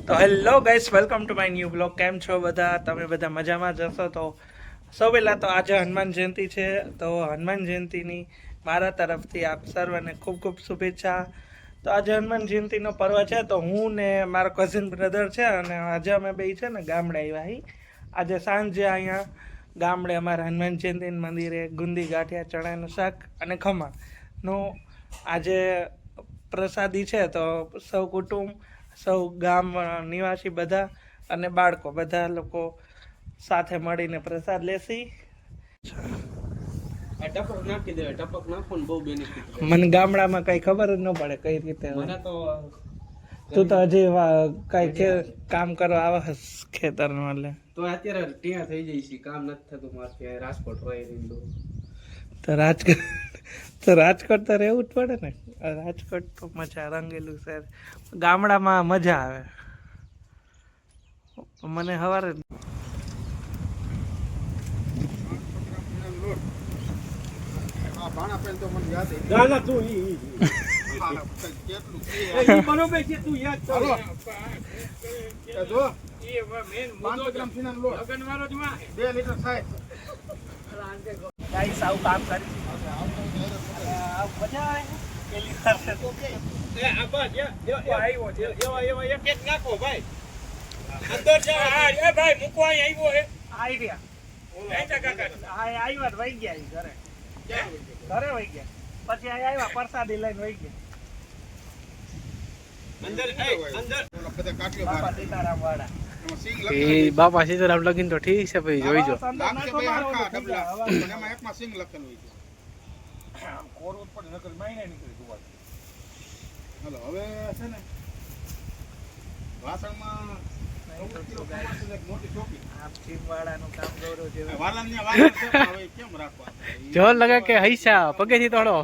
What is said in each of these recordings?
તો hello guys, welcome to my new blog. કેમ છો બધા? તમે બધા મજામાં જ હશો. તો સૌ પહેલાં તો આજે હનુમાન જયંતિ છે, તો હનુમાન જયંતિની મારા તરફથી આપ સર્વને ખૂબ ખૂબ શુભેચ્છા. તો આજે હનુમાન જયંતિનો પર્વ છે, તો હું ને મારો કઝિન બ્રધર છે અને આજે અમે બે છે ને ગામડે આવ્યા. આજે સાંજે અહીંયા ગામડે અમારા હનુમાન જયંતિ મંદિરે ગુંદી ગાંઠિયા, ચણાનું શાક અને ખમણનો આજે પ્રસાદી છે. તો સૌ કુટુંબ, સૌ ગામ નિવાસી બધા અને બાળકો બધા લોકો સાથે મળીને પ્રસાદ લેશી. મને ગામડામાં કઈ ખબર જ ન પડે કઈ રીતે. તું તો હજી કઈ કામ કરવા આવે ખેતરનું, એટલે તો અત્યારે ત્યાં થઈ જાય છે, કામ નથી થતું મારથી. રાજકોટ હોય તો રાજકોટ તો રહેવું જ પડે ને. રાજકોટ તો મજા, રંગેલું શહેર. ગામડામાં મજા આવે. મને સવારે આવું કામ કરી મજા આવે. ઘરે વહી ગયા પછી આવ્યા પ્રસાદી લઈને વહી ગયા. બાપા સીતારામ લગીન તો ઠીક છે ભાઈ, જોઈજો. જોર લગે કે હૈસા પગેથી તોડો.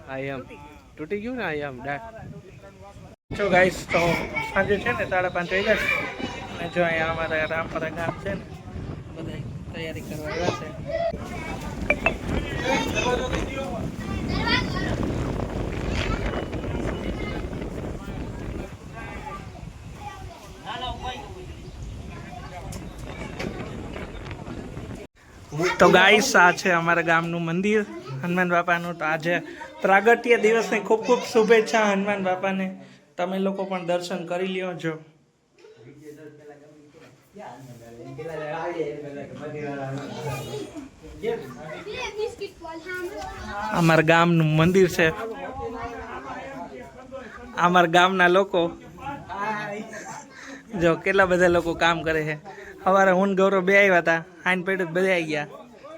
આમ તૂટી ગયું ને આમ. જો ગાઈસ, તો સાંજે છે ને 5:30 વાગ્યા છે અને જો અહીંયા અમારા રામપરા ગામ છે ને બધા તૈયારી કરવા આવ્યા છે. તો ગાઈસ, આ છે અમારા ગામનું મંદિર હનુમાન બાપાનું. તો આજે પ્રાગટ્ય દિવસની ખૂબ ખૂબ શુભેચ્છા હનુમાન બાપાને. તમે લોકો પણ દર્શન કરી લ્યો છો. અમારા ગામનું મંદિર છે. અમારા ગામના લોકો જો કેટલા બધા લોકો કામ કરે છે. સવારે હું ગૌરવ બે આવ્યા હતા, હાઈન પેટ બધા આવી ગયા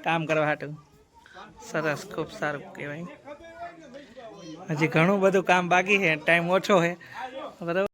કામ કરવા હાટું. સરસ, ખૂબ સારું કહેવાય. હજી ઘણું બધું કામ બાકી છે, ટાઈમ ઓછો છે. બરાબર.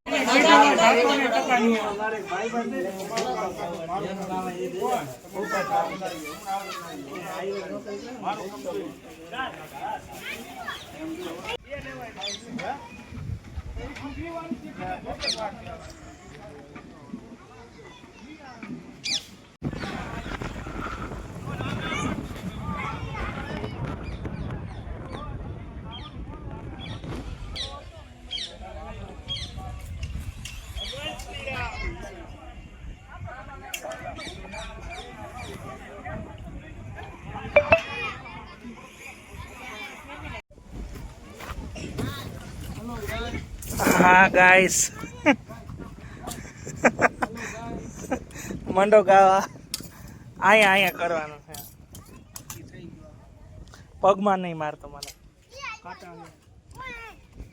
હા ગાઈસ, મંડો ગાવા અહીંયા કરવાનું છે. પગમાં નહીં મારતો મને.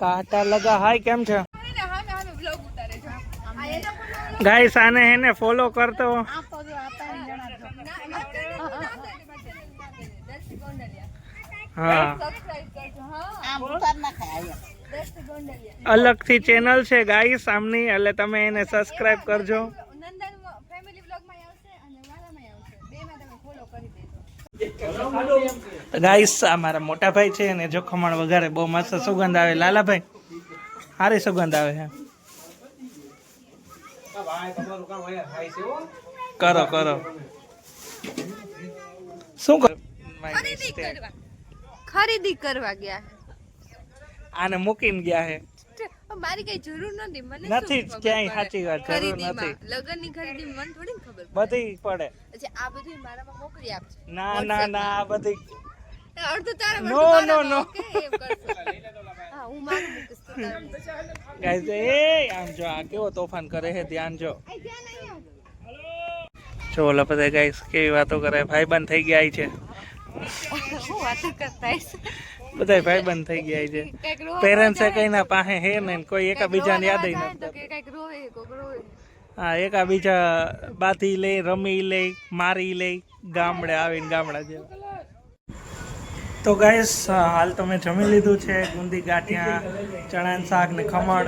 કાંટા લગા. હાય, કેમ છે ગાઈસ? આને હેને ફોલો કરતો. હા, અલગથી ચેનલ છે ગાઈસ આમની, એટલે તમે એને સબસ્ક્રાઇબ કરજો. ગાઈસ, આ મારા મોટા ભાઈ છે અને જો ખમણ વઘારે બહુ મસ્ત સુગંધ આવે. લાલાભાઈ, સારી સુગંધ આવે છે. કરો કરો. શું ખરીદી કરવા ગયા. આને મૂકીને ગયા હે. મારી કઈ જરૂર નથી મને નથી જ ક્યાંય સાચી વાત જરૂર નથી લગનની ખરીદી મને થોડી ખબર બધી પડે અચ્છા આ બધું મારામાં મોકલી આપજો ના ના ના આ બધી અડધું તારા નો નો નો ઓકે એમ કરશો હા હું મારું મૂકીશ તો તારું ગાઈસ એ આમ જો આ કેવો તોફાન કરે છે ધ્યાન જો જો ઓલા બધા ગાઈસ કેવી વાતો કરે ભાઈબંધ થઈ ગયા છે હું વાતો કરતા હશે બધા ભાઈબંધ થઈ ગયા છે પેરેન્ટ્સ કઈ ના પાસે હે ને કોઈ એકાબીજાને યાદ તો નથી કે કઈક રોવે કોક રોવે હા એકાબીજા બાથી લે રમી લે મારી લે ગામડે આવીને ગામડા જેવા તો ગાઈસ હાલ તો મેં જમી લીધું છે ગુંદી ગાંઠિયા ચણાનું શાક ને ખમણ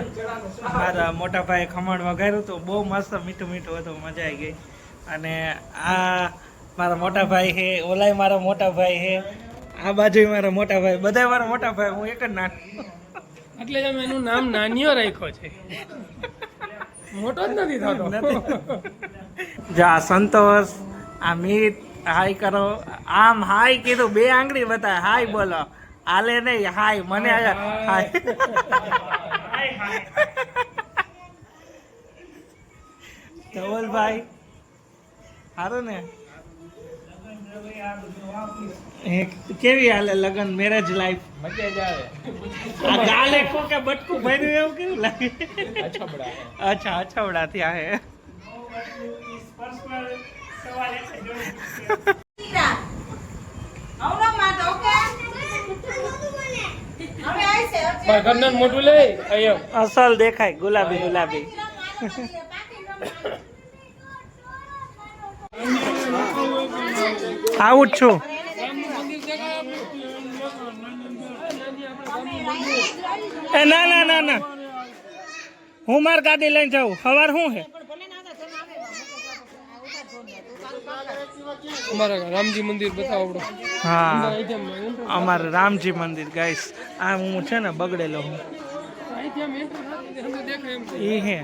મારા મોટા ભાઈએ ખમણ વઘાર્યું તો બહુ મસ્ત મીઠું મીઠું હતું મજા આવી ગઈ અને આ મારા મોટા ભાઈ છે ઓલાય મારા મોટા ભાઈ છે આ બાજુ મારા મોટા ભાઈ બધા મારા મોટા ભાઈ હું એક જ નાનો એટલે જ અમે એનું નામ નાનીઓ રાખ્યો છે મોટો જ નથી થતો જા સંતોષ આ મીત હાય કરો આમ હાય કીધું બે આંગળી બતાય હાય બોલો આલે નહીં હાય મને હાય ધવલભાઈ સારું ને કેવી હાલે લગન મેરેજ લાઈફ મજા જ આવે આ ગાલે કોકે બટકું ભર્યું એવું કેવું લાગે અચ્છા અછવડા થયા હે ઘરનું મોટું લે અહીંયા અસલ દેખાય ગુલાબી ગુલાબી આવું જ છું એ ના ના ના ના હું માર ગાડી લઈને જાઉં સવાર શું હે અમારા રામજી મંદિર બતાવડો હા અમારે રામજી મંદિર ગાઈસ આ હું છે ને બગડેલો હું એ હે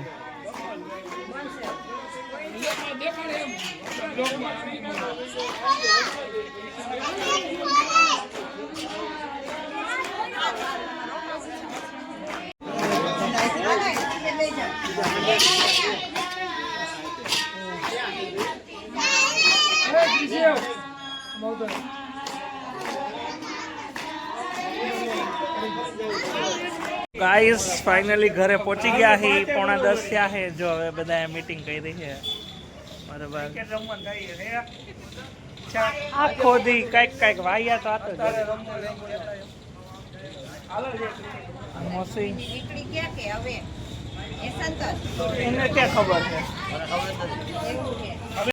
ગાઈસ ફાઇનલી ઘરે પહોંચી ગયા છે 9:45 થયા છે જો હવે બધા મીટિંગ કરી છે બરાબર આખો દી કઈક વાયા તો આતો મોસી નીકળી ગયા કે હવે એ સંતોષ એને ક્યાં ખબર છે